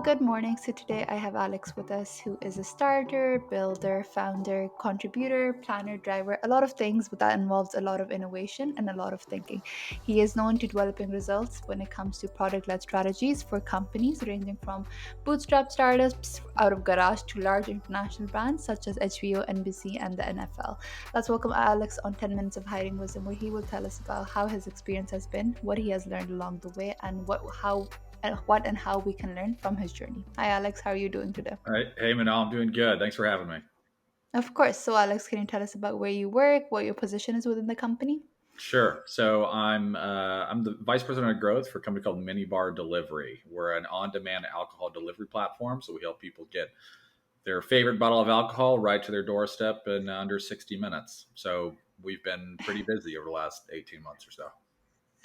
Good morning. So today I have Alex with us, who is a starter, builder, founder, contributor, planner, driver, a lot of things, but that involves a lot of innovation and a lot of thinking. He is known to developing results when it comes to product-led strategies for companies ranging from bootstrap startups out of garage to large international brands such as HBO, NBC, and the NFL. Let's welcome Alex on 10 Minutes of Hiring Wisdom, where he will tell us about how his experience has been, what he has learned along the way, and what and how we can learn from his journey. Hi, Alex. How are you doing today? All right. Hey, Manal, I'm doing good. Thanks for having me. Of course. So, Alex, can you tell us about where you work, what your position is within the company? Sure. So I'm the vice president of growth for a company called Minibar Delivery. We're an on-demand alcohol delivery platform, so we help people get their favorite bottle of alcohol right to their doorstep in under 60 minutes. So we've been pretty busy over the last 18 months or so.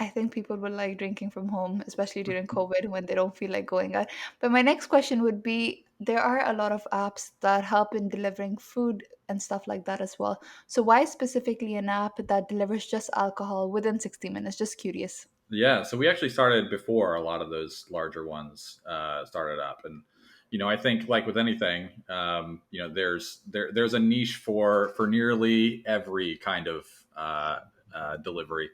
I think people will like drinking from home, especially during COVID when they don't feel like going out. But my next question would be there are a lot of apps that help in delivering food and stuff like that as well. So, why specifically an app that delivers just alcohol within 60 minutes? Just curious. Yeah, so we actually started before a lot of those larger ones started up, and I think like with anything, there's a niche for nearly every kind of delivery,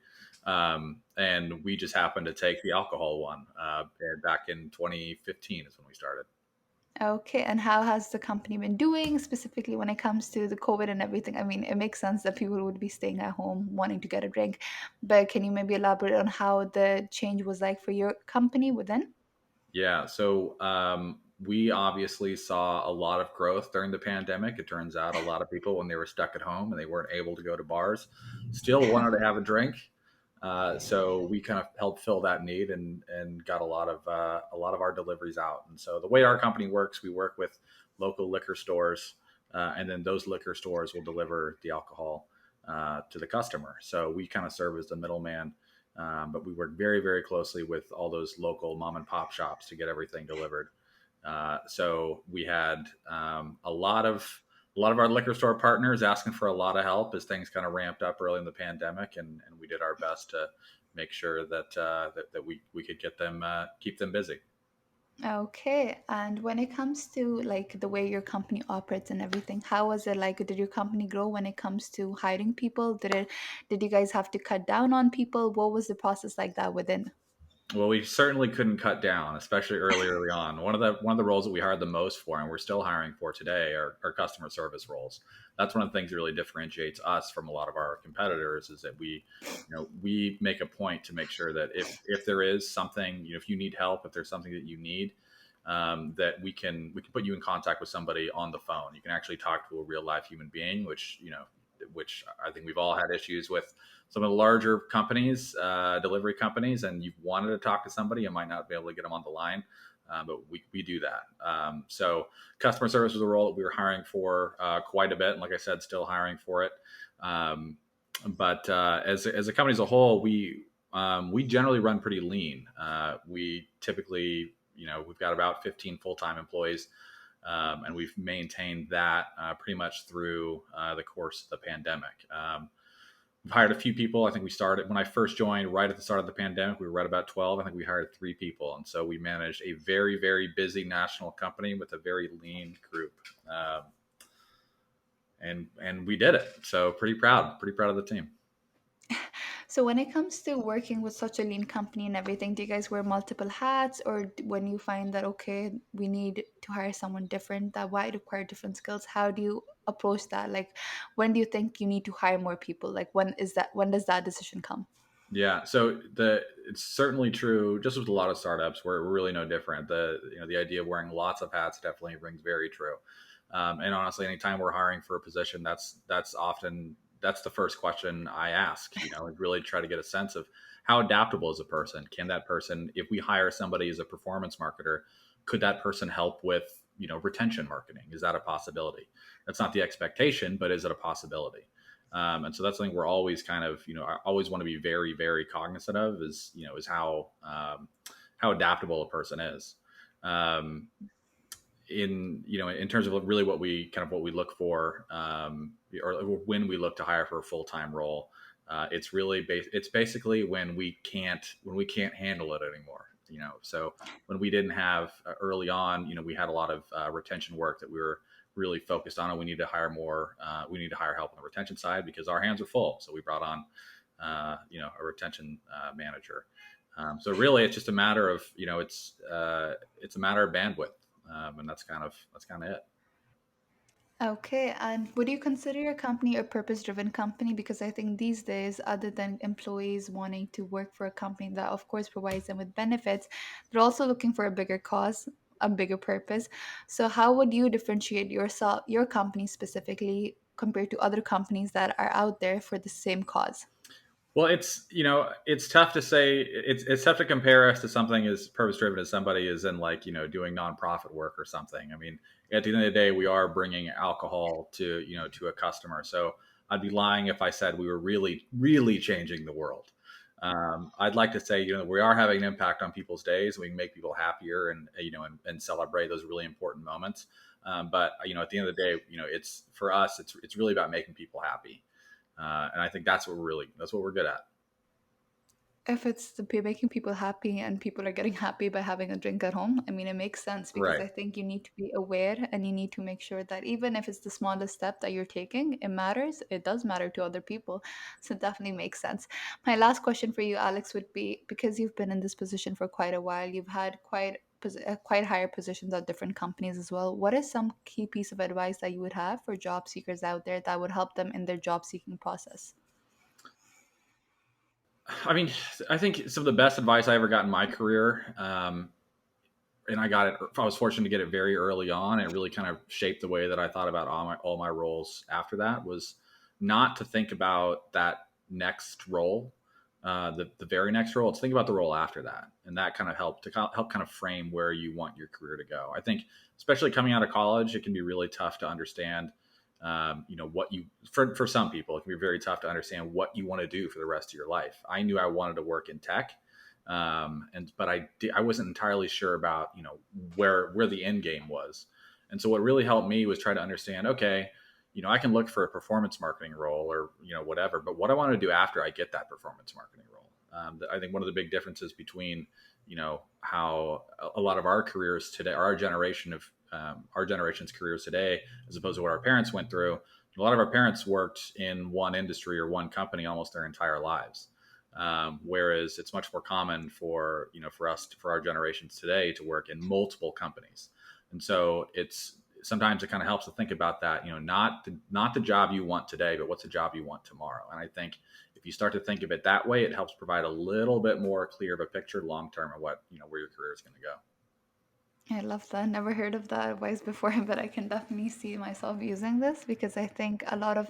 and we just happened to take the alcohol one back in 2015 is when we started. Okay, and how has the company been doing specifically when it comes to the COVID and everything? I mean, it makes sense that people would be staying at home wanting to get a drink, but can you maybe elaborate on how the change was like for your company within? Yeah. So we obviously saw a lot of growth during the pandemic. It turns out a lot of people, when they were stuck at home and they weren't able to go to bars, still wanted to have a drink. So we kind of helped fill that need and got a lot of our deliveries out. And so the way our company works, we work with local liquor stores, and then those liquor stores will deliver the alcohol to the customer. So we kind of serve as the middleman, but we work very, very closely with all those local mom and pop shops to get everything delivered. So we had a lot of our liquor store partners asking for a lot of help as things kind of ramped up early in the pandemic, and we did our best to make sure that we could get them keep them busy. Okay, and when it comes to like the way your company operates and everything, how was it like? Did your company grow when it comes to hiring people? Did you guys have to cut down on people? What was the process like that within? Well, we certainly couldn't cut down, especially early on. One of the roles that we hired the most for, and we're still hiring for today, are customer service roles. That's one of the things that really differentiates us from a lot of our competitors, is that we make a point to make sure that if there is something, if you need help, if there's something that you need, that we can put you in contact with somebody on the phone. You can actually talk to a real life human being, which I think we've all had issues with some of the larger companies, delivery companies, and you've wanted to talk to somebody, you might not be able to get them on the line, but we do that. So customer service was a role that we were hiring for quite a bit, and like I said, still hiring for it. But as a company as a whole, we generally run pretty lean. We typically, we've got about 15 full-time employees, and we've maintained that pretty much through the course of the pandemic. We've hired a few people. I think we started when I first joined right at the start of the pandemic. We were at about 12. I think we hired 3 people, and so we managed a very, very busy national company with a very lean group, and we did it. So pretty proud of the team. So when it comes to working with such a lean company and everything, do you guys wear multiple hats, or when you find that okay, we need to hire someone different that might require different skills, how do you approach that? Like, when do you think you need to hire more people? Like, when does that decision come? Yeah, so it's certainly true. Just with a lot of startups, we're really no different. The idea of wearing lots of hats definitely rings very true. And honestly, anytime we're hiring for a position, that's the first question I ask. And really try to get a sense of how adaptable is a person. Can that person, if we hire somebody as a performance marketer, could that person help with retention marketing? Is that a possibility? That's not the expectation, but is it a possibility? And so that's something we're always kind of, I always want to be very, very cognizant of is how adaptable a person is. Um, in terms of really what we look for, or when we look to hire for a full-time role, it's basically when we can't handle it anymore. So when we didn't have early on, we had a lot of retention work that we were really focused on, and we need to hire more. We need to hire help on the retention side because our hands are full. So we brought on, a retention manager. So really, it's just a matter of it's a matter of bandwidth, and that's kind of it. Okay, and would you consider your company a purpose-driven company? Because I think these days, other than employees wanting to work for a company that, of course, provides them with benefits, they're also looking for a bigger cause, a bigger purpose. So, how would you differentiate yourself, your company specifically, compared to other companies that are out there for the same cause? Well, it's tough to say. It's tough to compare us to something as purpose driven as somebody is in like doing nonprofit work or something. I mean, at the end of the day, we are bringing alcohol to a customer. So I'd be lying if I said we were really really changing the world. I'd like to say we are having an impact on people's days. We can make people happier and celebrate those really important moments. But at the end of the day, it's for us. It's really about making people happy. And I think that's what we're good at. If it's making people happy and people are getting happy by having a drink at home, I mean, it makes sense because Right. I think you need to be aware and you need to make sure that even if it's the smallest step that you're taking, it matters. It does matter to other people. So it definitely makes sense. My last question for you, Alex, would be because you've been in this position for quite a while, you've had quite higher positions at different companies as well. What is some key piece of advice that you would have for job seekers out there that would help them in their job seeking process? I mean, I think some of the best advice I ever got in my career, and I got it. I was fortunate to get it very early on. It really kind of shaped the way that I thought about all my roles after that. Was not to think about that next role, the very next role. It's think about the role after that, and that kind of helped to help kind of frame where you want your career to go. I think, especially coming out of college, it can be really tough to understand. What you for some people, it can be very tough to understand what you want to do for the rest of your life. I knew I wanted to work in tech, but I wasn't entirely sure about where the end game was. And so what really helped me was try to understand, okay, I can look for a performance marketing role or whatever, but what I want to do after I get that performance marketing role. I think one of the big differences between how a lot of our careers today, our generation's careers today, as opposed to what our parents went through. A lot of our parents worked in one industry or one company almost their entire lives. Whereas it's much more common for our generations today to work in multiple companies. And so sometimes it kind of helps to think about that, not the job you want today, but what's the job you want tomorrow. And I think if you start to think of it that way, it helps provide a little bit more clear of a picture long term of what, where your career is going to go. I love that. Never heard of that advice before, but I can definitely see myself using this because I think a lot of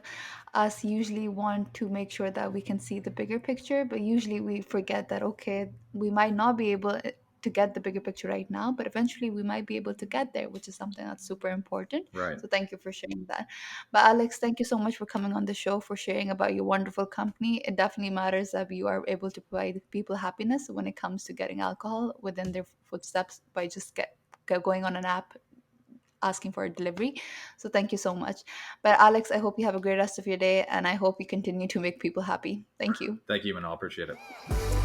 us usually want to make sure that we can see the bigger picture, but usually we forget that, okay, we might not be able to get the bigger picture right now, but eventually we might be able to get there, which is something that's super important. Right. So thank you for sharing that. But Alex, thank you so much for coming on the show, for sharing about your wonderful company. It definitely matters that you are able to provide people happiness when it comes to getting alcohol within their footsteps by just going on an app asking for a delivery. So thank you so much. But Alex, I hope you have a great rest of your day and I hope you continue to make people happy. Thank you. Thank you, and I appreciate it.